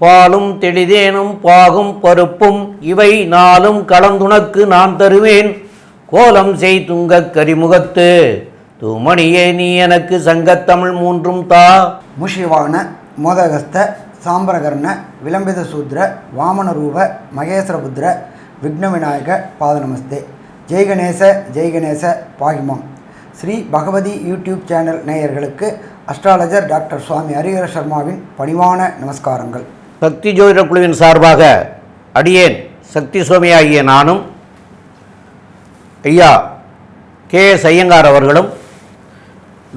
பாலும் தெளிதேனும் பாகும் பருப்பும் இவை நாளும் கலந்துனக்கு நான் தருவேன். கோலம் செய் துங்கக் கரிமுகத்து தூமணியே நீ எனக்கு சங்கத்தமிழ் மூன்றும் தா. முஷிவான மோதகஸ்த சாம்பரகர்ண விளம்பித சூத்ர வாமனரூப மகேஸ்வரபுத்திர விக்ன விநாயக பாதநமஸ்தே. ஜெய்கணேச பாகிமாம். ஸ்ரீ பகவதி யூடியூப் சேனல் நேயர்களுக்கு அஸ்ட்ராலஜர் டாக்டர் சுவாமி ஹரிஹர சர்மாவின் பணிவான நமஸ்காரங்கள். சக்தி ஜோதிட குழுவின் சார்பாக அடியேன் சக்தி சுவாமி ஆகிய நானும் ஐயா KS ஐயங்கார் அவர்களும்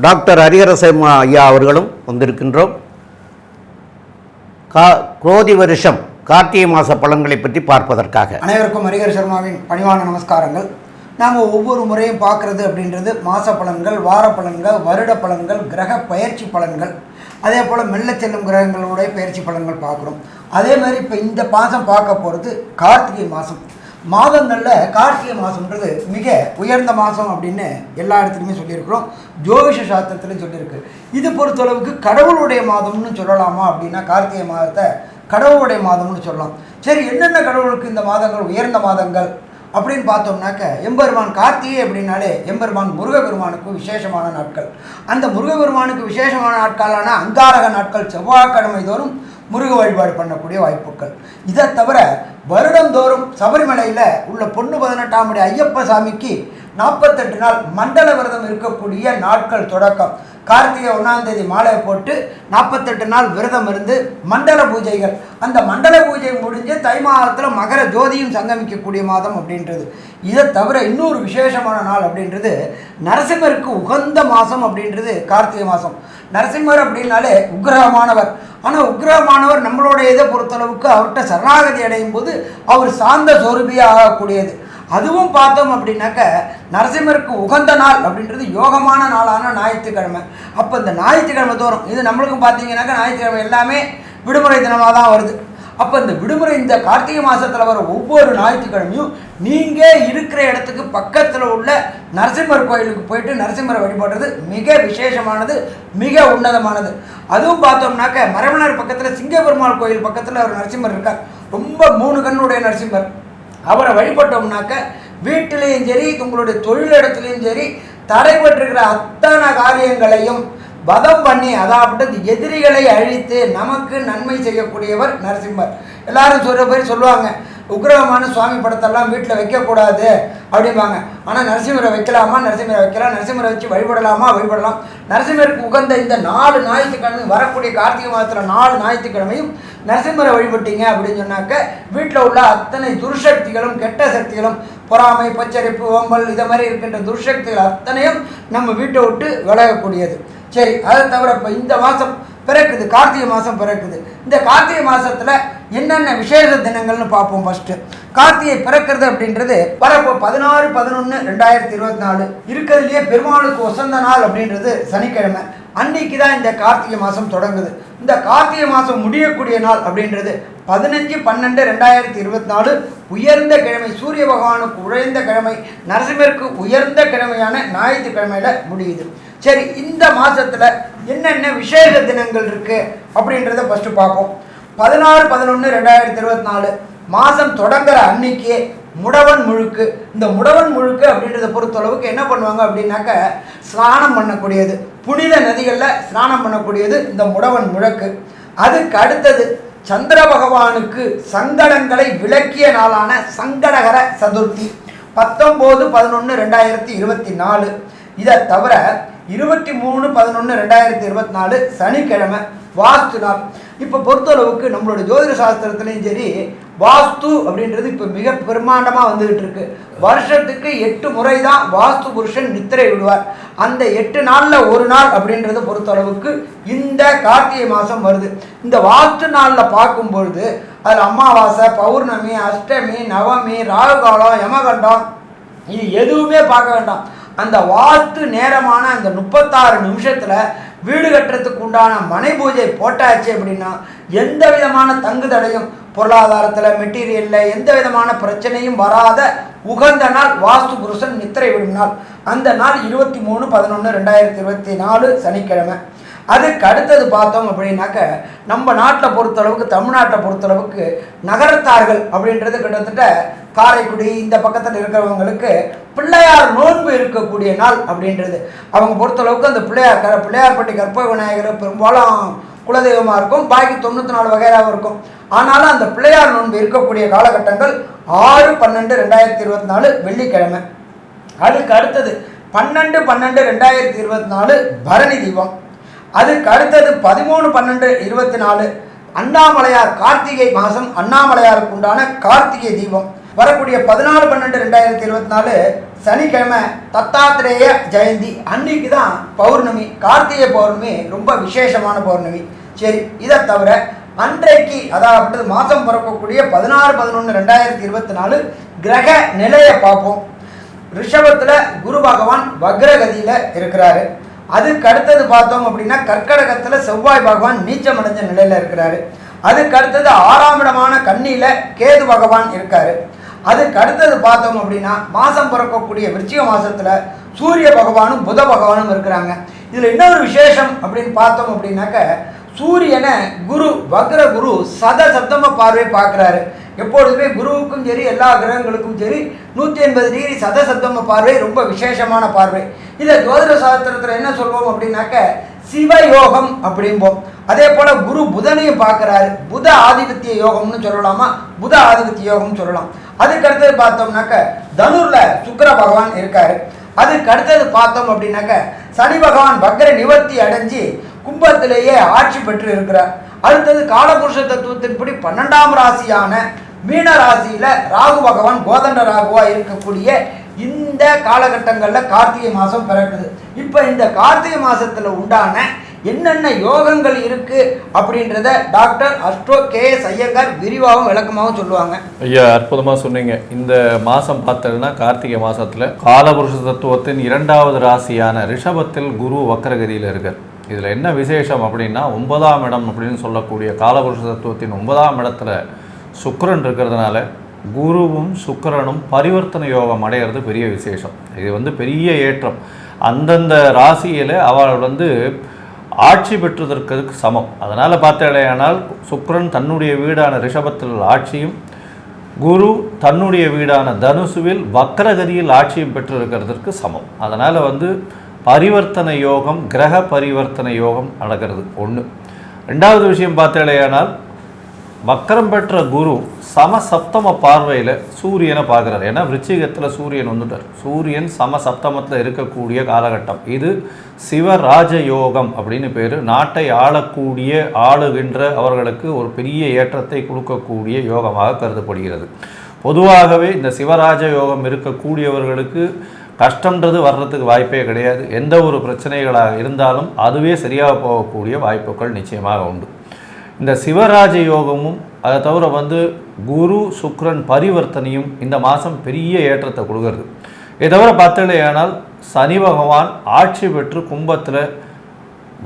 டாக்டர் ஹரிஹர சர்மா ஐயா அவர்களும் வந்திருக்கின்றோம். குரோதி வருஷம் கார்த்திகை மாத பலன்களை பற்றி பார்ப்பதற்காக. அனைவருக்கும் ஹரிஹர சர்மாவின் பணிவான நமஸ்காரங்கள். நாம் ஒவ்வொரு முறையும் பார்க்குறது அப்படின்றது மாத பலன்கள், வார பலன்கள், வருட பலன்கள், கிரக பயிற்சி பலன்கள், அதே போல் மெல்ல செல்லும் கிரகங்களுடைய பயிற்சி பலன்கள் பார்க்குறோம். அதே மாதிரி இப்போ இந்த மாதம் பார்க்க போகிறது கார்த்திகை மாதம். மாதங்களில் கார்த்திகை மாதம்ன்றது மிக உயர்ந்த மாதம் அப்படின்னு எல்லா இடத்துலையுமே சொல்லியிருக்கிறோம். ஜோதிஷ சாஸ்திரத்துலையும் சொல்லியிருக்கு. இது பொறுத்தளவுக்கு கடவுளுடைய மாதம்னு சொல்லலாமா அப்படின்னா கார்த்திகை மாதத்தை கடவுளுடைய மாதம்னு சொல்லலாம். சரி, என்னென்ன கடவுளுக்கு இந்த மாதங்கள் உயர்ந்த மாதங்கள் அப்படின்னு பார்த்தோம்னாக்க, எம்பெருமான் கார்த்திகை அப்படின்னாலே எம்பெருமான் முருகபெருமானுக்கு விசேஷமான நாட்கள். அந்த முருகபெருமானுக்கு விசேஷமான நாட்களான அங்காரக நாட்கள் செவ்வாய்க்கிழமை தோறும் முருக வழிபாடு பண்ணக்கூடிய வாய்ப்புகள். இதை தவிர வருடந்தோறும் சபரிமலையில் உள்ள பொண்ணு 18ஆம் படி ஐயப்ப சாமிக்கு 48 நாள் மண்டல விரதம் இருக்கக்கூடிய நாட்கள் தொடக்கம். கார்த்திகை 1ஆம் தேதி மாலையை போட்டு 48 நாள் விரதம் இருந்து மண்டல பூஜைகள். அந்த மண்டல பூஜை முடிஞ்சு தை மாதத்தில் மகர ஜோதியும் சங்கமிக்கக்கூடிய மாதம் அப்படின்றது. இதை தவிர இன்னொரு விசேஷமான நாள் அப்படின்றது நரசிம்மருக்கு உகந்த மாதம் அப்படின்றது கார்த்திகை மாதம். நரசிம்மர் அப்படின்னாலே உக்ரகமானவர். ஆனால் உக்ரகமானவர் நம்மளுடைய இதை பொறுத்தளவுக்கு அவர்கிட்ட சரணாகதி அடையும் போது அவர் சாந்த சொரூபியாக ஆகக்கூடியது. அதுவும் பார்த்தோம் அப்படின்னாக்க நரசிம்மருக்கு உகந்த நாள் அப்படின்றது யோகமான நாளான ஞாயிற்றுக்கிழமை. அப்போ இந்த ஞாயிற்றுக்கிழமை தோறும் இது நம்மளுக்கும் பார்த்தீங்கன்னாக்கா ஞாயிற்றுக்கிழமை எல்லாமே விடுமுறை தினமாக தான் வருது. அப்போ இந்த விடுமுறை இந்த கார்த்திகை மாதத்தில் வர ஒவ்வொரு ஞாயிற்றுக்கிழமையும் நீங்கள் இருக்கிற இடத்துக்கு பக்கத்தில் உள்ள நரசிம்மர் கோயிலுக்கு போயிட்டு நரசிம்மரை வழிபடுறது மிக விசேஷமானது, மிக உன்னதமானது. அதுவும் பார்த்தோம்னாக்க மரமணர் பக்கத்தில் சிங்கப்பெருமாள் கோயில் பக்கத்தில் ஒரு நரசிம்மர் இருக்கார். ரொம்ப 3 கண்ணுடைய நரசிம்மர். அவரை வழிபட்டோம்னாக்க வீட்டிலையும் சரி உங்களுடைய தொழிலிடத்துலையும் சரி தடைபட்டிருக்கிற அத்தனை காரியங்களையும் வதம் பண்ணி, அதாவது எதிரிகளை அழித்து நமக்கு நன்மை செய்யக்கூடியவர் நரசிம்மர். எல்லாரும் சொல்லுவாங்க உக்ரகமான சுவாமி படத்தெல்லாம் வீட்டில் வைக்கக்கூடாது அப்படிம்பாங்க. ஆனால் நரசிம்மரை வைக்கலாமா? நரசிம்மரை வைக்கலாம். நரசிம்மரை வச்சு வழிபடலாம். நரசிம்மருக்கு உகந்த இந்த 4 ஞாயிற்றுக்கிழமையும் வரக்கூடிய கார்த்திகை மாதத்தில் 4 ஞாயிற்றுக்கிழமையும் நரசிம்மரை வழிபட்டீங்க அப்படின்னு சொன்னாக்க வீட்டில் உள்ள அத்தனை துர்சக்திகளும் கெட்ட சக்திகளும் பொறாமை, பச்சரிப்பு, ஓம்பல் இதை மாதிரி இருக்கின்ற துர்சக்திகள் அத்தனையும் நம்ம வீட்டை விட்டு விலகக்கூடியது. சரி, அதை தவிர இப்போ இந்த மாதம் பிறக்குது, கார்த்திகை மாதம் பிறக்குது. இந்த கார்த்திகை மாதத்தில் என்னென்ன விசேஷ தினங்கள்னு பார்ப்போம். ஃபஸ்ட்டு கார்த்திகை பிறக்கிறது அப்படின்றது வரப்போ 16/11/2024 இருக்கிறதுலையே பெருமாளுக்கு வசந்த நாள் அப்படின்றது சனிக்கிழமை. அன்னைக்கு தான் இந்த கார்த்திகை மாதம் தொடங்குது. இந்த கார்த்திகை மாதம் முடியக்கூடிய நாள் அப்படின்றது 15/12/2024 உயர்ந்த கிழமை, சூரிய பகவானுக்கு உயர்ந்த கிழமை, நரசிம்மருக்கு உயர்ந்த கிழமையான ஞாயிற்றுக்கிழமையில் முடியுது. சரி, இந்த மாதத்தில் என்னென்ன விசேஷ தினங்கள் இருக்குது அப்படின்றத ஃபஸ்ட்டு பார்ப்போம். 16/11/2024 மாதம் தொடங்குற அன்னைக்கே முடவன் முழுக்கு. இந்த முடவன் முழுக்கு அப்படின்றத பொறுத்தளவுக்கு என்ன பண்ணுவாங்க அப்படின்னாக்க ஸ்நானம் பண்ணக்கூடியது, புனித நதிகளில் ஸ்நானம் பண்ணக்கூடியது இந்த முடவன் முழுக்கு. அதுக்கு அடுத்தது சந்திர பகவானுக்கு சங்கடங்களை விளக்கிய நாளான சங்கடகர சதுர்த்தி 19/11/2024. இதை தவிர 23/11/2024 சனிக்கிழமை வாஸ்து நாள். இப்போ பொறுத்தளவுக்கு நம்மளோட ஜோதிட சாஸ்திரத்துலேயும் சரி வாஸ்து அப்படின்றது இப்போ மிக பிரமாண்டமாக வந்துகிட்டு இருக்கு. வருஷத்துக்கு 8 முறை தான் வாஸ்து புருஷன் நித்திரை விடுவார். அந்த 8 நாளில் ஒரு நாள் அப்படின்றத பொறுத்தளவுக்கு இந்த கார்த்திகை மாதம் வருது. இந்த வாஸ்து நாளில் பார்க்கும்பொழுது அதில் அமாவாசை, பௌர்ணமி, அஷ்டமி, நவமி, ராகுகாலம், யமகண்டம் இது எதுவுமே பார்க்க வேண்டாம். அந்த வாஸ்து நேரமான அந்த 36 நிமிஷத்தில் வீடு கட்டுறதுக்கு உண்டான மனை பூஜை போட்டாச்சு அப்படின்னா எந்த விதமான தங்கு தடையும் பொருளாதாரத்தில், மெட்டீரியலில் எந்த விதமான பிரச்சனையும் வராத உகந்த நாள் வாஸ்து புருஷன் நித்திரை விடும் நாள். அந்த நாள் 23/11/2024 சனிக்கிழமை. அதுக்கு அடுத்தது பார்த்தோம் அப்படின்னாக்க நம்ம நாட்டை பொறுத்தளவுக்கு, தமிழ்நாட்டை பொறுத்தளவுக்கு நகரத்தார்கள் அப்படின்றது கிட்டத்தட்ட காரைக்குடி இந்த பக்கத்தில் இருக்கிறவங்களுக்கு பிள்ளையார் நோன்பு இருக்கக்கூடிய நாள் அப்படின்றது. அவங்க பொறுத்தளவுக்கு அந்த பிள்ளையார்பட்டி கற்பக விநாயகர் பெரும்பாலும் குலதெய்வமாக இருக்கும், பாக்கி 94 வகையாகவும் இருக்கும். ஆனாலும் அந்த பிள்ளையார் நோன்பு இருக்கக்கூடிய காலகட்டங்கள் 6/12/2024 வெள்ளிக்கிழமை. அதுக்கு அடுத்தது 12/12/2024 பரணி தீபம். அதுக்கு அடுத்தது 13/12/24 அண்ணாமலையார் கார்த்திகை மாதம் அண்ணாமலையாருக்கு உண்டான கார்த்திகை தீபம். வரக்கூடிய 14/12/2024 சனிக்கிழமை தத்தாத்திரேய ஜெயந்தி. அன்னைக்கு தான் பௌர்ணமி, கார்த்திகை பௌர்ணமி ரொம்ப விசேஷமான பௌர்ணமி. சரி, இதை தவிர அன்றைக்கு அதாவது மாதம் பிறக்கக்கூடிய 16/11/2024 கிரக நிலையை பார்ப்போம். ரிஷபத்தில் குரு பகவான் வக்ரகதியில் இருக்கிறாரு. அதுக்கு அடுத்தது பார்த்தோம் அப்படின்னா கர்க்கடகத்தில் செவ்வாய் பகவான் நீச்சமடைஞ்ச நிலையில் இருக்கிறாரு. அதுக்கு அடுத்தது 6ஆம் இடமான கன்னியில் கேது பகவான் இருக்காரு. அதுக்கு அடுத்தது பார்த்தோம் அப்படின்னா மாதம் பிறக்கக்கூடிய விருச்சிக மாதத்தில் சூரிய பகவானும் புத பகவானும் இருக்கிறாங்க. இதில் இன்னொரு விசேஷம் அப்படின்னு பார்த்தோம் அப்படின்னாக்க சூரியனை குரு வக்ர குரு சதசப்தம பார்வை பார்க்குறாரு. எப்பொழுதுமே குருவுக்கும் சரி எல்லா கிரகங்களுக்கும் சரி 180 டிகிரி சதசப்தம பார்வை ரொம்ப விசேஷமான பார்வை. இதை ஜோதிட சாஸ்திரத்தில் என்ன சொல்வோம் அப்படின்னாக்க சிவயோகம் அப்படிம்போம். அதே போல் குரு புதனையும் பார்க்குறாரு. புத ஆதிபத்திய யோகம்னு சொல்லலாமா, புத ஆதிபத்திய யோகம்னு சொல்லலாம். அதுக்கு அடுத்தது பார்த்தோம்னாக்க தனுரில் சுக்கிர பகவான் இருக்காரு. அதுக்கு அடுத்தது பார்த்தோம் அப்படின்னாக்க சனி பகவான் வக்ர நிவர்த்தி அடைஞ்சு கும்பத்திலேயே ஆட்சி பெற்று இருக்கிறார். அடுத்தது காலபுருஷ தத்துவத்தின்படி 12ஆம் ராசியான மீன ராசியில் ராகு பகவான் கோதண்ட ராகுவா இருக்கக்கூடிய இந்த காலகட்டங்களில் கார்த்திகை மாதம் பிறக்குது. இப்போ இந்த கார்த்திகை மாதத்தில் உண்டான என்னென்ன யோகங்கள் இருக்குது அப்படின்றத டாக்டர் அஸ்ட்ரோ கே.எஸ். ஐயங்கார் விரிவாகவும் விளக்கமாகவும் சொல்லுவாங்க. ஐயா, அற்புதமாக சொன்னீங்க. இந்த மாதம் பார்த்ததுன்னா கார்த்திகை மாதத்தில் காலபுருஷ தத்துவத்தின் 2வது ராசியான ரிஷபத்தில் குரு வக்ரகதியில் இருக்கார். இதில் என்ன விசேஷம் அப்படின்னா 9ஆம் இடம் அப்படின்னு சொல்லக்கூடிய காலபுருஷ தத்துவத்தின் 9ஆம் இடத்துல சுக்கிரன் இருக்கிறதுனால குருவும் சுக்கிரனும் பரிவர்த்தனை யோகம் அடைகிறது பெரிய விசேஷம். இது பெரிய ஏற்றம். அந்தந்த ராசியில் அவள் ஆட்சி பெற்றதற்கு சமம். அதனால் பார்த்தாலேயானால் சுக்கிரன் தன்னுடைய வீடான ரிஷபத்தில் ஆட்சியும் குரு தன்னுடைய வீடான தனுசுவில் வக்ரகதியில் ஆட்சியும் பெற்றிருக்கிறதுக்கு சமம். அதனால் பரிவர்த்தனை யோகம், கிரக பரிவர்த்தனை யோகம் நடக்கிறது ஒன்று. 2வது விஷயம் பார்த்தாலேயானால் வக்கரம் பெற்ற குரு சமசப்தம பார்வையில் சூரியனை பார்க்குறாரு. ஏன்னா விருச்சிகத்தில் சூரியன் வந்துட்டார். சூரியன் சமசப்தமத்தில் இருக்கக்கூடிய காலகட்டம். இது சிவராஜ யோகம் அப்படின்னு பேர். நாட்டை ஆளுகின்ற அவர்களுக்கு ஒரு பெரிய ஏற்றத்தை கொடுக்கக்கூடிய யோகமாக கருதப்படுகிறது. பொதுவாகவே இந்த சிவராஜ யோகம் இருக்கக்கூடியவர்களுக்கு கஷ்டன்றது வர்றதுக்கு வாய்ப்பே கிடையாது. எந்த ஒரு பிரச்சனைகளாக இருந்தாலும் அதுவே சரியாக போகக்கூடிய வாய்ப்புகள் நிச்சயமாக உண்டு. இந்த சிவராஜ யோகமும் அதை தவிர குரு சுக்கிரன் பரிவர்த்தனையும் இந்த மாதம் பெரிய ஏற்றத்தை கொடுக்கறது. இதை தவிர பார்த்தலையானால் சனி பகவான் ஆட்சி பெற்று கும்பத்தில்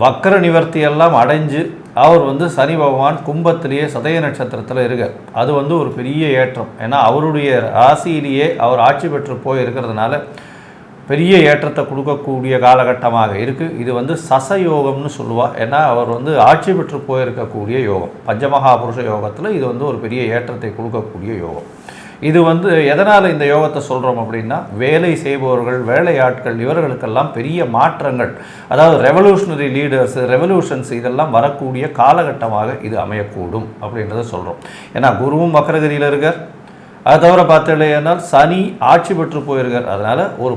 வக்கர நிவர்த்தியெல்லாம் அடைஞ்சு அவர் சனி பகவான் கும்பத்திலேயே சதய நட்சத்திரத்தில் இருக்கார். அது ஒரு பெரிய ஏற்றம். ஏன்னா அவருடைய ராசியிலேயே அவர் ஆட்சி பெற்று போய் இருக்கிறதுனால பெரிய ஏற்றத்தை கொடுக்கக்கூடிய காலகட்டமாக இருக்குது. இது சசயோகம்னு சொல்லுவாள். ஏன்னா அவர் ஆட்சி பெற்று போயிருக்கக்கூடிய யோகம். பஞ்சமகாபுருஷ யோகத்தில் இது ஒரு பெரிய ஏற்றத்தை கொடுக்கக்கூடிய யோகம். இது எதனால் இந்த யோகத்தை சொல்கிறோம் அப்படின்னா வேலை செய்பவர்கள், வேலையாட்கள் இவர்களுக்கெல்லாம் பெரிய மாற்றங்கள், அதாவது ரெவல்யூஷனரி லீடர்ஸ், ரெவல்யூஷன்ஸ் இதெல்லாம் வரக்கூடிய காலகட்டமாக இது அமையக்கூடும் அப்படின்றத சொல்கிறோம். ஏன்னா குருவும் வக்ரகதியில் இருக்கார். அதை தவிர பார்த்தீங்கன்னா சனி ஆட்சி பெற்று போயிருக்கார். அதனால் ஒரு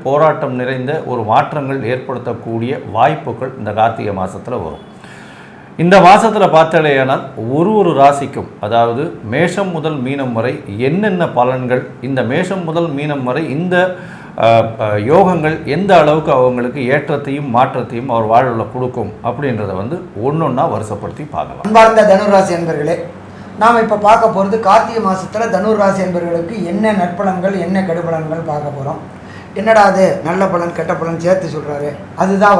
போராட்டம் நிறைந்த ஒரு மாற்றங்கள் ஏற்படுத்தக்கூடிய வாய்ப்புகள் இந்த கார்த்திகை மாதத்தில் வரும். இந்த மாதத்தில் பார்த்தாலேயானால் ஒரு ராசிக்கும், அதாவது மேஷம் முதல் மீனம் வரை என்னென்ன பலன்கள், இந்த மேஷம் முதல் மீனம் வரை இந்த யோகங்கள் எந்த அளவுக்கு அவங்களுக்கு ஏற்றத்தையும் மாற்றத்தையும் அவர் வாழ்வில் கொடுக்கும் அப்படின்றத ஒன்றொன்னா வருஷப்படுத்தி பார்க்கலாம். அன்பார்ந்த தனுராசி என்பர்களே, நாம் இப்போ பார்க்க போகிறது கார்த்திகை மாதத்தில் தனுர் ராசி என்பவர்களுக்கு என்ன நற்பலன்கள் என்ன கெடுபலன்கள் பார்க்க போகிறோம். என்னடா அது நல்ல பலன் கெட்ட பலன் சேர்த்து சொல்கிறாரு, அதுதான்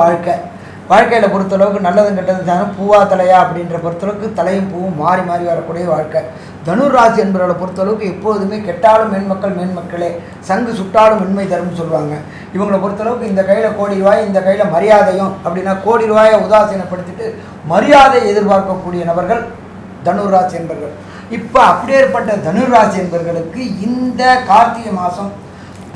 வாழ்க்கையில் பொறுத்தளவுக்கு நல்லதும் கெட்டது தானே பூவா தலையா அப்படின்ற பொறுத்தளவுக்கு தலையும் பூவும் மாறி மாறி வரக்கூடிய வாழ்க்கை. தனுர் ராசி என்பவர்களை பொறுத்தளவுக்கு எப்போதுமே கெட்டாலும் மேன்மக்களே, சங்கு சுட்டாலும் மென்மை தரும்னு சொல்லுவாங்க. இவங்களை பொறுத்தளவுக்கு இந்த கையில் கோடி ரூபாய், இந்த கையில் மரியாதையும் அப்படின்னா கோடி ரூபாயை உதாசீனப்படுத்திட்டு மரியாதை எதிர்பார்க்கக்கூடிய நபர்கள் தனுர் ராசி என்பர்கள். இப்போ அப்படியேற்பட்ட தனுர் ராசி என்பர்களுக்கு இந்த கார்த்திகை மாதம்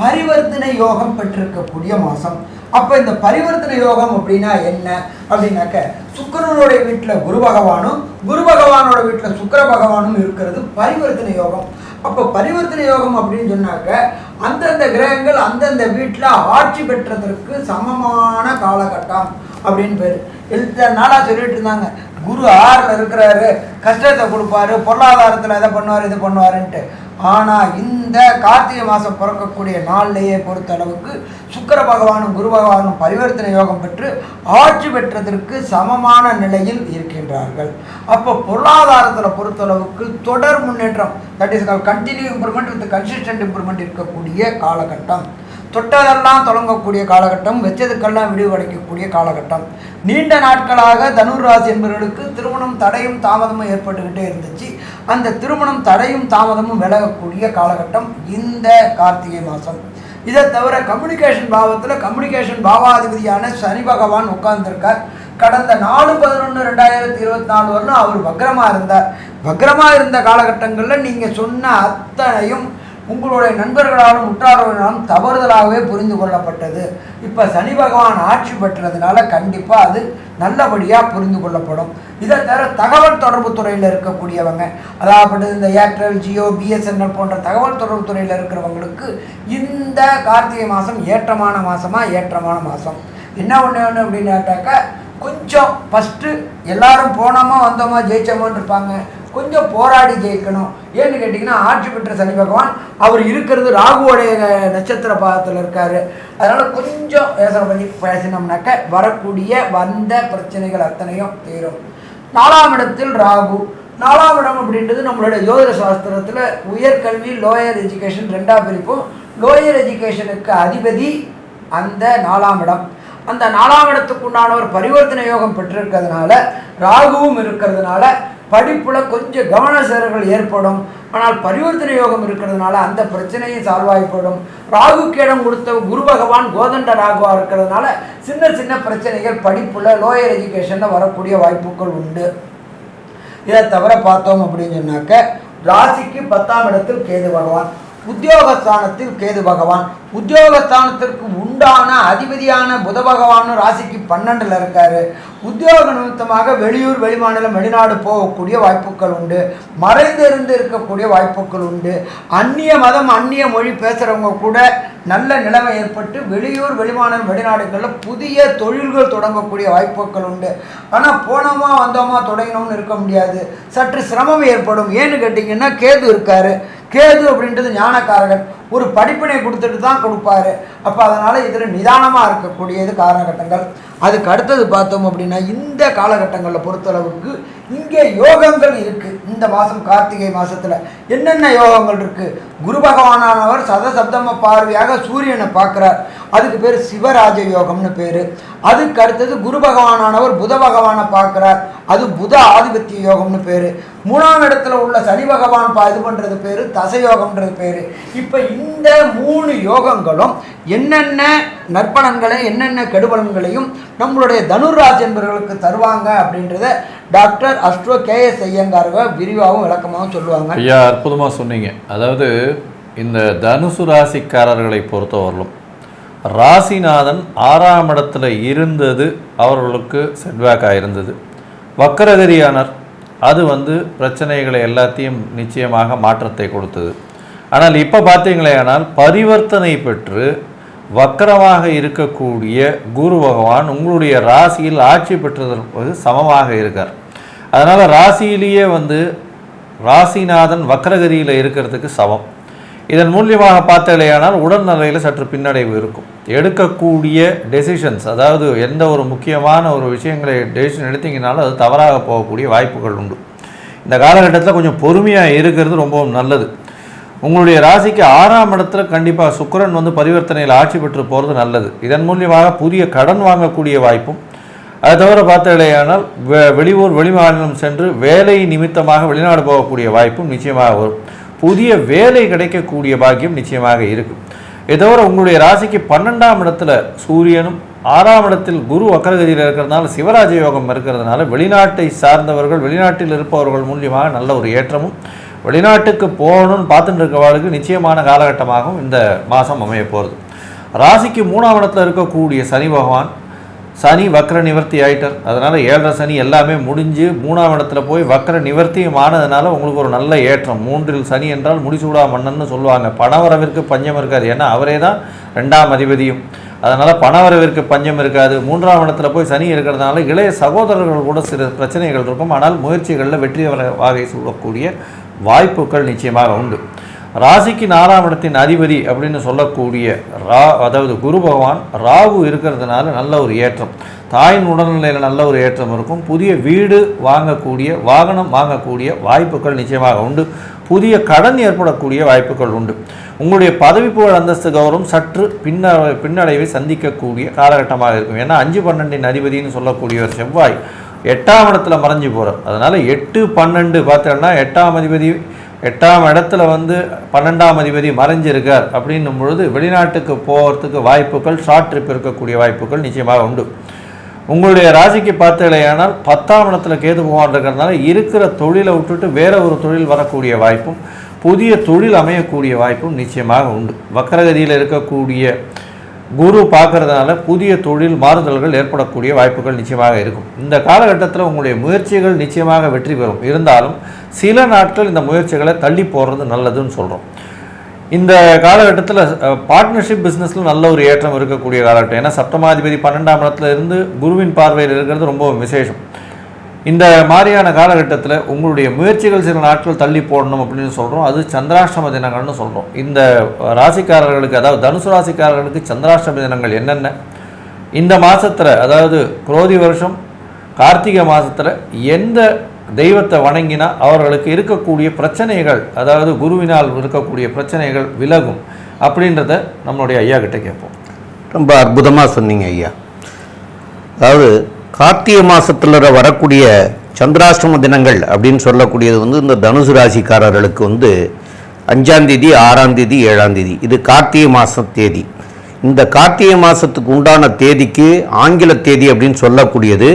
பரிவர்த்தனை யோகம் பெற்றிருக்கக்கூடிய மாதம். அப்போ இந்த பரிவர்த்தனை யோகம் அப்படின்னா என்ன அப்படின்னாக்க, சுக்கிரனுடைய வீட்டில் குரு பகவானும் குரு பகவானோட வீட்டில் சுக்கிர பகவானும் இருக்கிறது பரிவர்த்தனை யோகம். அப்போ பரிவர்த்தனை யோகம் அப்படின்னு சொன்னாக்க அந்தந்த கிரகங்கள் அந்தந்த வீட்டில் ஆட்சி பெற்றதற்கு சமமான காலகட்டம் அப்படின்னு பேர். எல்லா நாளாக சொல்லிட்டு இருந்தாங்க, குரு 6ல் இருக்கிறாரு, கஷ்டத்தை கொடுப்பாரு, பொருளாதாரத்தில் எதை பண்ணுவார் இது பண்ணுவாருன்ட்டு. ஆனால் இந்த கார்த்திகை மாதம் பிறக்கக்கூடிய நாள்லேயே பொறுத்த அளவுக்கு சுக்கிர பகவானும் குரு பகவானும் பரிவர்த்தனை யோகம் பெற்று ஆட்சி பெற்றதற்கு சமமான நிலையில் இருக்கின்றார்கள். அப்போ பொருளாதாரத்தில் பொறுத்தளவுக்கு தொடர் முன்னேற்றம், that is call continue improvement with consistent improvement இருக்கக்கூடிய காலகட்டம். தொட்டதெல்லாம் தொடங்கக்கூடிய காலகட்டம், வெச்சதுக்கெல்லாம் விடிவு கிடைக்கக்கூடிய காலகட்டம். நீண்ட நாட்களாக தனுர் ராசி என்பவர்களுக்கு திருமணம் தடையும் தாமதமும் ஏற்பட்டுக்கிட்டே இருந்துச்சு. அந்த திருமணம் தடையும் தாமதமும் விலகக்கூடிய காலகட்டம் இந்த கார்த்திகை மாதம். இதை தவிர கம்யூனிகேஷன் பாவத்தில் கம்யூனிகேஷன் பாவாதிபதியான சனி பகவான் உட்கார்ந்துருக்கார். கடந்த 4/11/2024 வரலும் அவர் வக்ரமாக இருந்தார். வக்ரமாக இருந்த காலகட்டங்களில் நீங்கள் சொன்ன அத்தனையும் உங்களுடைய நண்பர்களாலும் உற்றார்களாலும் தவறுதலாகவே புரிந்து கொள்ளப்பட்டது. இப்போ சனி பகவான் ஆட்சி பெற்றதுனால கண்டிப்பாக அது நல்லபடியாக புரிந்து கொள்ளப்படும். இதை தவிர தகவல் தொடர்பு துறையில் இருக்கக்கூடியவங்க, அதாவது இந்த ஏர்டெல், ஜியோ, பிஎஸ்என்எல் போன்ற தகவல் தொடர்பு துறையில் இருக்கிறவங்களுக்கு இந்த கார்த்திகை மாதம் ஏற்றமான மாதம். என்ன ஒன்று அப்படின்னு கேட்டாக்கா, கொஞ்சம் ஃபஸ்ட்டு எல்லாரும் போனோமா வந்தோமா ஜெயிச்சோமான்னு இருப்பாங்க. கொஞ்சம் போராடி ஜெயிக்கணும். ஏன்னு கேட்டிங்கன்னா, ஆட்சி பெற்ற சனி பகவான் அவர் இருக்கிறது ராகுவோடைய நட்சத்திர பாதத்தில் இருக்கார். அதனால் கொஞ்சம் யோசனை பண்ணி பேசினோம்னாக்க வரக்கூடிய வந்த பிரச்சனைகள் அத்தனையும் தீரும். 4ஆம் இடத்தில் ராகு. 4ஆம் இடம் அப்படின்றது நம்மளுடைய ஜோதிட சாஸ்திரத்தில் உயர்கல்வி லோயர் எஜுகேஷன் 2ஆ பிரிப்போம். லோயர் எஜுகேஷனுக்கு அதிபதி அந்த 4ஆம் இடம். அந்த 4ஆம் இடத்துக்கு உண்டானவர் பரிவர்த்தனை யோகம் பெற்றிருக்கிறதுனால, ராகுவும் இருக்கிறதுனால படிப்பில் கொஞ்சம் கவனசேரர்கள் ஏற்படும். ஆனால் பரிவர்த்தனை யோகம் இருக்கிறதுனால அந்த பிரச்சனையும் சால்வ் ஆகிப்படும். ராகுக்கு இடம் கொடுத்த குரு பகவான் கோதண்ட ராகுவாக இருக்கிறதுனால சின்ன சின்ன பிரச்சனைகள் படிப்பில் லோயர் எஜுகேஷனில் வரக்கூடிய வாய்ப்புகள் உண்டு. இதை தவிர பார்த்தோம் அப்படின்னு சொன்னாக்க, ராசிக்கு 10ஆம் இடத்தில் கேது பகவான், உத்தியோகஸ்தானத்தில் கேது பகவான், உத்தியோகஸ்தானத்திற்கு உண்டான அதிபதியான புத பகவானும் ராசிக்கு 12ல் இருக்காரு. உத்தியோக நிமித்தமாக வெளியூர், வெளிமாநிலம், வெளிநாடு போகக்கூடிய வாய்ப்புகள் உண்டு. மறைந்திருந்து இருக்கக்கூடிய வாய்ப்புகள் உண்டு. அந்நிய மதம், அந்நிய மொழி பேசுகிறவங்க கூட நல்ல நிலைமை ஏற்பட்டு வெளியூர், வெளிமாநிலம், வெளிநாடுகளில் புதிய தொழில்கள் தொடங்கக்கூடிய வாய்ப்புகள் உண்டு. ஆனால் போனோமா வந்தோமா தொடங்கினோம்னு இருக்க முடியாது, சற்று சிரமம் ஏற்படும். ஏன்னு கேட்டிங்கன்னா, கேது இருக்காரு. கேது அப்படின்றது ஞானக்காரகன், ஒரு படிப்பினை கொடுத்துட்டு தான் கொடுப்பாரு. அப்போ அதனால் இதில் நிதானமாக இருக்கக்கூடியது காலகட்டங்கள். அதுக்கு அடுத்தது பார்த்தோம் அப்படின்னா, இந்த காலகட்டங்களில் பொறுத்தளவுக்கு இங்கே யோகங்கள் இருக்குது. இந்த மாதம் கார்த்திகை மாதத்தில் என்னென்ன யோகங்கள் இருக்குது? குரு பகவானானவர் சதசப்தம பார்வையாக சூரியனை பார்க்குறார், அதுக்கு பேர் சிவராஜ யோகம்னு பேர். அதுக்கு அடுத்தது குரு பகவானானவர் புத பகவானை பார்க்குறார், அது புத ஆதிபத்திய யோகம்னு பேர். 3ஆம் இடத்துல உள்ள சனி பகவான் இது பண்ணுறது பேர் தசயோகம்ன்றது பேர். இப்போ இந்த 3 யோகங்களும் என்னென்ன நற்பலன்களை என்னென்ன கெடுபலன்களையும் நம்மளுடைய தனுர் ராசி என்பவர்களுக்கு தருவாங்க அப்படின்றத டாக்டர் அஸ்ட்ரோ KS ஐயங்காரங்க விரிவாகவும் விளக்கமாகவும் சொல்லுவாங்க. ஐயா, அற்புதமாக சொன்னீங்க. அதாவது இந்த தனுசு ராசிக்காரர்களை பொறுத்தவரையிலும் ராசிநாதன் 6ஆம் இடத்துல இருந்தது அவர்களுக்கு செட்பேக்காக இருந்தது. வக்கரகதியானர் அது பிரச்சனைகளை எல்லாத்தையும் நிச்சயமாக மாற்றத்தை கொடுத்தது. ஆனால் இப்போ பார்த்தீங்களேனால் பரிவர்த்தனை பெற்று வக்கரமாக இருக்கக்கூடிய குரு பகவான் உங்களுடைய ராசியில் ஆட்சி பெற்றதற்கு சமமாக இருக்கார். அதனால் ராசியிலேயே ராசிநாதன் வக்கரகதியில் இருக்கிறதுக்கு சமம். இதன் மூலியமாக பார்த்தலையானால் உடல்நிலையில் சற்று பின்னடைவு இருக்கும். எடுக்கக்கூடிய டெசிஷன்ஸ், அதாவது எந்த ஒரு முக்கியமான ஒரு விஷயங்களை டெசிஷன் எடுத்தீங்கனாலும் அது தவறாக போகக்கூடிய வாய்ப்புகள் உண்டு. இந்த காலகட்டத்தில் கொஞ்சம் பொறுமையாக இருக்கிறது ரொம்பவும் நல்லது. உங்களுடைய ராசிக்கு 6ஆம் இடத்துல கண்டிப்பாக சுக்கிரன் பரிவர்த்தனையில் ஆட்சி பெற்று போகிறது நல்லது. இதன் மூலியமாக புதிய கடன் வாங்கக்கூடிய வாய்ப்பும், அதை தவிர பார்த்தலையானால் வெளியூர், வெளிமாநிலம் சென்று வேலை நிமித்தமாக வெளிநாடு போகக்கூடிய வாய்ப்பும் நிச்சயமாக வரும். புதிய வேலை கிடைக்கக்கூடிய பாக்கியம் நிச்சயமாக இருக்கும். இதை தவிர உங்களுடைய ராசிக்கு 12ஆம் இடத்துல சூரியனும் 6ஆம் இடத்தில் குரு வக்கரகதியில் இருக்கிறதுனால சிவராஜ யோகம் இருக்கிறதுனால வெளிநாட்டை சார்ந்தவர்கள் வெளிநாட்டில் இருப்பவர்கள் மூலியமாக நல்ல ஒரு ஏற்றமும் வெளிநாட்டுக்கு போகணும்னு பார்த்துட்டு இருக்கவர்களுக்கு நிச்சயமான காலகட்டமாகவும் இந்த மாதம் அமைய போகிறது. ராசிக்கு 3ஆம் இடத்துல இருக்கக்கூடிய சனி பகவான் சனி வக்ர நிவர்த்தி ஆயிட்டார். அதனால் 7.5 சனி எல்லாமே முடிஞ்சு 3ஆம் இடத்துல போய் வக்ர நிவர்த்தியும் ஆனதுனால உங்களுக்கு ஒரு நல்ல ஏற்றம். 3இல் சனி என்றால் முடிசூடா மன்னன்னு சொல்லுவாங்க. பணவரவிற்கு பஞ்சம் இருக்காது. ஏன்னா அவரே தான் 2ஆம் அதிபதியும். அதனால் பணவரவிற்கு பஞ்சம் இருக்காது. 3ஆம் இடத்துல போய் சனி இருக்கிறதுனால இளைய சகோதரர்கள் கூட சில பிரச்சனைகள் இருக்கும். ஆனால் முயற்சிகளில் வெற்றி வாகை சூழக்கூடிய வாய்ப்புகள் நிச்சயமாக உண்டு. ராசிக்கு 4ஆம் இடத்தின் அதிபதி அப்படின்னு சொல்லக்கூடிய அதாவது குரு பகவான் ராகு இருக்கிறதுனால நல்ல ஒரு ஏற்றம். தாயின் உடல்நிலையில் நல்ல ஒரு ஏற்றம் இருக்கும். புதிய வீடு வாங்கக்கூடிய வாகனம் வாங்கக்கூடிய வாய்ப்புகள் நிச்சயமாக உண்டு. புதிய கடன் ஏற்படக்கூடிய வாய்ப்புகள் உண்டு. உங்களுடைய பதவி புகழ் அந்தஸ்து கௌரவம் சற்று பின்னடைவை சந்திக்கக்கூடிய காலகட்டமாக இருக்கும். ஏன்னா 5-12 அதிபதினு சொல்லக்கூடியவர் செவ்வாய் 8ஆம் இடத்துல மறைஞ்சு போகிறார். அதனால் 8-12 பார்த்தோன்னா 8ஆம் அதிபதி 8ஆம் இடத்துல 12ஆம் அதிபதி மறைஞ்சிருக்கார் அப்படின்னும் பொழுது வெளிநாட்டுக்கு போகிறதுக்கு வாய்ப்புகள் ஷார்ட் ட்ரிப் இருக்கக்கூடிய வாய்ப்புகள் நிச்சயமாக உண்டு. உங்களுடைய ராசிக்கு பார்த்தீங்களேயானால் 10ஆம் இடத்துல கேது பகவான் இருக்கிறதுனால இருக்கிற தொழிலை விட்டுட்டு வேற ஒரு தொழில் வரக்கூடிய வாய்ப்பும் புதிய தொழில் அமையக்கூடிய வாய்ப்பும் நிச்சயமாக உண்டு. வக்கரகதியில் இருக்கக்கூடிய குரு பார்க்கறதுனால புதிய தொழில் மாறுதல்கள் ஏற்படக்கூடிய வாய்ப்புகள் நிச்சயமாக இருக்கும். இந்த காலகட்டத்தில் உங்களுடைய முயற்சிகள் நிச்சயமாக வெற்றி பெறும். இருந்தாலும் சில நாட்கள் இந்த முயற்சிகளை தள்ளி போடுறது நல்லதுன்னு சொல்கிறோம். இந்த காலகட்டத்தில் பார்ட்னர்ஷிப் பிஸ்னஸில் நல்ல ஒரு ஏற்றம் இருக்கக்கூடிய காலகட்டம். ஏன்னா சப்தமாதிபதி 12ஆம் இடத்துல இருந்து குருவின் பார்வையில் இருக்கிறது ரொம்ப விசேஷம். இந்த மாதிரியான காலகட்டத்தில் உங்களுடைய முயற்சிகள் சில நாட்கள் தள்ளி போடணும் அப்படின்னு சொல்கிறோம். அது சந்திராஷ்டம தினங்கள்னு சொல்கிறோம். இந்த ராசிக்காரர்களுக்கு அதாவது தனுசு ராசிக்காரர்களுக்கு சந்திராஷ்டம தினங்கள் என்னென்ன, இந்த மாதத்தில் அதாவது குரோதி வருஷம் கார்த்திகை மாதத்தில் எந்த தெய்வத்தை வணங்கினா அவர்களுக்கு இருக்கக்கூடிய பிரச்சனைகள் அதாவது குருவினால் இருக்கக்கூடிய பிரச்சனைகள் விலகும் அப்படின்றத நம்மளுடைய ஐயா கிட்ட கேட்போம். ரொம்ப அற்புதமாக சொன்னீங்க ஐயா. அதாவது கார்த்திகை மாதத்தில் வரக்கூடிய சந்திராஷ்டம தினங்கள் அப்படின்னு சொல்லக்கூடியது இந்த தனுசு ராசிக்காரர்களுக்கு 5ஆம் தேதி 6ஆம் தேதி 7ஆம் தேதி இது கார்த்திகை மாத தேதி. இந்த கார்த்திகை மாதத்துக்கு உண்டான தேதிக்கு ஆங்கில தேதி அப்படின்னு சொல்லக்கூடியது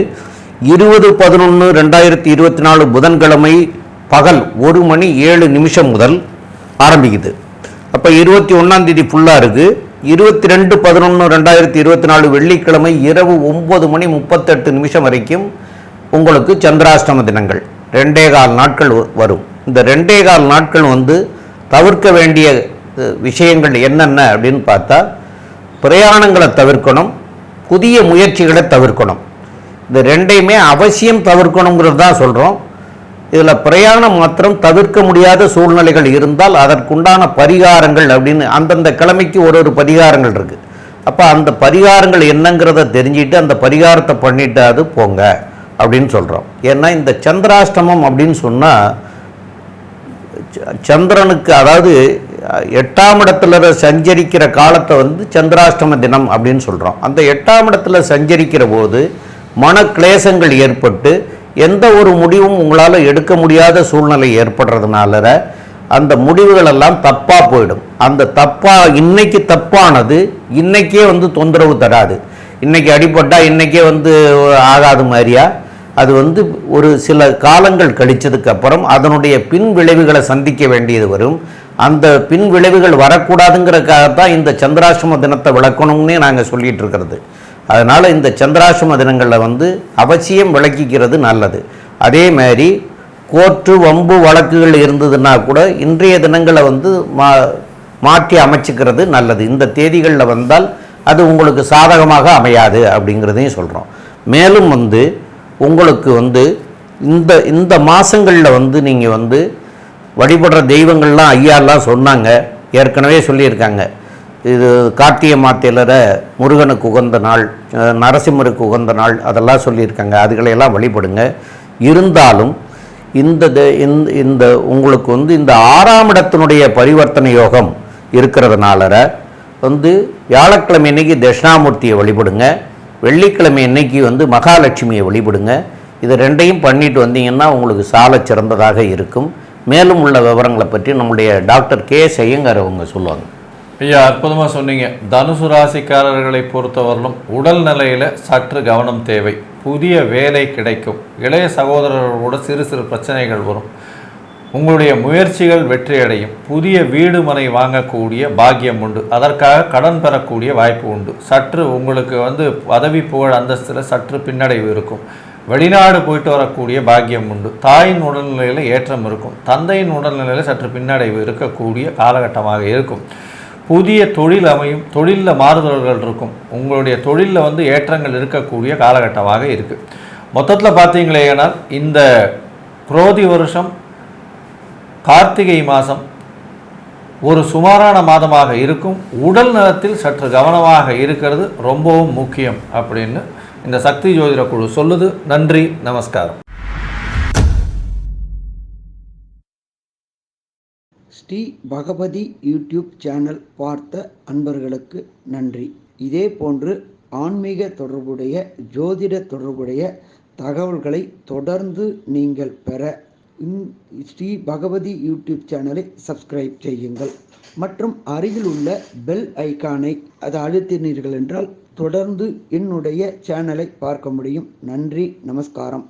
20/11/2024 புதன்கிழமை பகல் 1:07 முதல் ஆரம்பிக்குது. அப்போ 21ஆம் தேதி ஃபுல்லாக இருக்குது. 22/11/2024 வெள்ளிக்கிழமை இரவு 9:38 வரைக்கும் உங்களுக்கு சந்திராஷ்டம தினங்கள் 2.25 நாட்கள் வரும். இந்த 2.25 நாட்கள் தவிர்க்க வேண்டிய விஷயங்கள் என்னென்ன அப்படின்னு பார்த்தா, பிரயாணங்களை தவிர்க்கணும், புதிய முயற்சிகளை தவிர்க்கணும். இந்த ரெண்டையுமே அவசியம் தவிர்க்கணுங்கிறது தான் சொல்கிறோம். இதில் பிரயாணம் மாத்திரம் தவிர்க்க முடியாத சூழ்நிலைகள் இருந்தால் அதற்குண்டான பரிகாரங்கள் அப்படின்னு அந்தந்த கிழமைக்கு ஒரு பரிகாரங்கள் இருக்குது. அப்போ அந்த பரிகாரங்கள் என்னங்கிறத தெரிஞ்சுட்டு அந்த பரிகாரத்தை பண்ணிட்டு அது போங்க அப்படின்னு சொல்கிறோம். ஏன்னா இந்த சந்திராஷ்டமம் அப்படின்னு சொன்னால் சந்திரனுக்கு அதாவது 8ஆம் இடத்துல சஞ்சரிக்கிற காலத்தை சந்திராஷ்டம தினம் அப்படின்னு சொல்கிறோம். அந்த 8ஆம் இடத்துல சஞ்சரிக்கிற போது மன கிளேசங்கள் ஏற்பட்டு எந்த ஒரு முடிவும் உங்களால் எடுக்க முடியாத சூழ்நிலை ஏற்படுறதுனால அந்த முடிவுகளெல்லாம் தப்பாக போயிடும். அந்த இன்னைக்கு தப்பானது இன்னைக்கே தொந்தரவு தராது. இன்னைக்கு அடிபட்டால் இன்னைக்கே ஆகாது மாதிரியா அது ஒரு சில காலங்கள் கழிச்சதுக்கப்புறம் அதனுடைய பின் விளைவுகளை சந்திக்க வேண்டியது வரும். அந்த பின் விளைவுகள் வரக்கூடாதுங்கிறதுக்காகத்தான் இந்த சந்திராஷ்டம தினத்தை விளக்கணும்னே நாங்கள் சொல்லிகிட்டு இருக்கிறது. அதனால் இந்த சந்திராஷ்டம தினங்களில் அவசியம் விளக்கிக்கிறது நல்லது. அதே மாதிரி கோர்ட்டு வம்பு வழக்குகள் இருந்ததுன்னா கூட இன்றைய தினங்களை மாற்றி அமைச்சிக்கிறது நல்லது. இந்த தேதிகளில் வந்தால் அது உங்களுக்கு சாதகமாக அமையாது அப்படிங்கிறதையும் சொல்கிறோம். மேலும் உங்களுக்கு இந்த மாதங்களில் நீங்கள் வழிபடுற தெய்வங்கள்லாம் ஐயாலாம் சொன்னாங்க, ஏற்கனவே சொல்லியிருக்காங்க. இது கார்த்திகை மாதத்தில் முருகனுக்கு உகந்த நாள், நரசிம்மருக்கு உகந்த நாள் அதெல்லாம் சொல்லியிருக்காங்க. அதுகளையெல்லாம் வழிபடுங்க. இருந்தாலும் இந்த உங்களுக்கு இந்த 6ஆம் இடத்தினுடைய பரிவர்த்தனை யோகம் இருக்கிறதுனால வியாழக்கிழமை இன்னைக்கு தட்சிணாமூர்த்தியை வழிபடுங்க. வெள்ளிக்கிழமை இன்னைக்கு மகாலட்சுமியை வழிபடுங்க. இது ரெண்டையும் பண்ணிட்டு வந்தீங்கன்னா உங்களுக்கு சால சிறந்ததாக இருக்கும். மேலும் உள்ள விவரங்களை பற்றி நம்முடைய டாக்டர் கே. ஐயங்கார் அவங்க சொல்லுவாங்க. ஐயா, அற்புதமாக சொன்னீங்க. தனுசு ராசிக்காரர்களை பொறுத்தவரையிலும் உடல் நிலையில் சற்று கவனம் தேவை. புதிய வேலை கிடைக்கும். இளைய சகோதரர்களோட சிறு சிறு பிரச்சனைகள் வரும். உங்களுடைய முயற்சிகள் வெற்றியடையும். புதிய வீடு மனை வாங்கக்கூடிய பாக்கியம் உண்டு. அதற்காக கடன் பெறக்கூடிய வாய்ப்பு உண்டு. சற்று உங்களுக்கு பதவி புகழ் அந்தஸ்தில் சற்று பின்னடைவு இருக்கும். வெளிநாடு போயிட்டு வரக்கூடிய பாக்கியம் உண்டு. தாயின் உடல்நிலையில் ஏற்றம் இருக்கும். தந்தையின் உடல்நிலையில் சற்று பின்னடைவு இருக்கக்கூடிய காலகட்டமாக இருக்கும். புதிய தொழில் அமையும். தொழிலில் மாறுதல்கள் இருக்கும். உங்களுடைய தொழிலில் ஏற்றங்கள் இருக்கக்கூடிய காலகட்டமாக இருக்குது. மொத்தத்தில் பார்த்தீங்களேனால் இந்த குரோதி வருஷம் கார்த்திகை மாதம் ஒரு சுமாரான மாதமாக இருக்கும். உடல் நலத்தில் சற்று கவனமாக இருக்கிறது ரொம்பவும் முக்கியம் அப்படின்னு இந்த சக்தி ஜோதிட குழு சொல்லுது. நன்றி, நமஸ்காரம். ஸ்ரீ பகவதி யூடியூப் சேனல் பார்த்த அன்பர்களுக்கு நன்றி. இதே போன்று ஆன்மீக தொடர்புடைய ஜோதிட தொடர்புடைய தகவல்களை தொடர்ந்து நீங்கள் பெற ஸ்ரீ பகவதி யூடியூப் சேனலை சப்ஸ்கிரைப் செய்யுங்கள் மற்றும் அருகில் உள்ள பெல் ஐக்கானை அதை அழுத்தினீர்கள் என்றால் தொடர்ந்து என்னுடைய சேனலை பார்க்க முடியும். நன்றி, நமஸ்காரம்.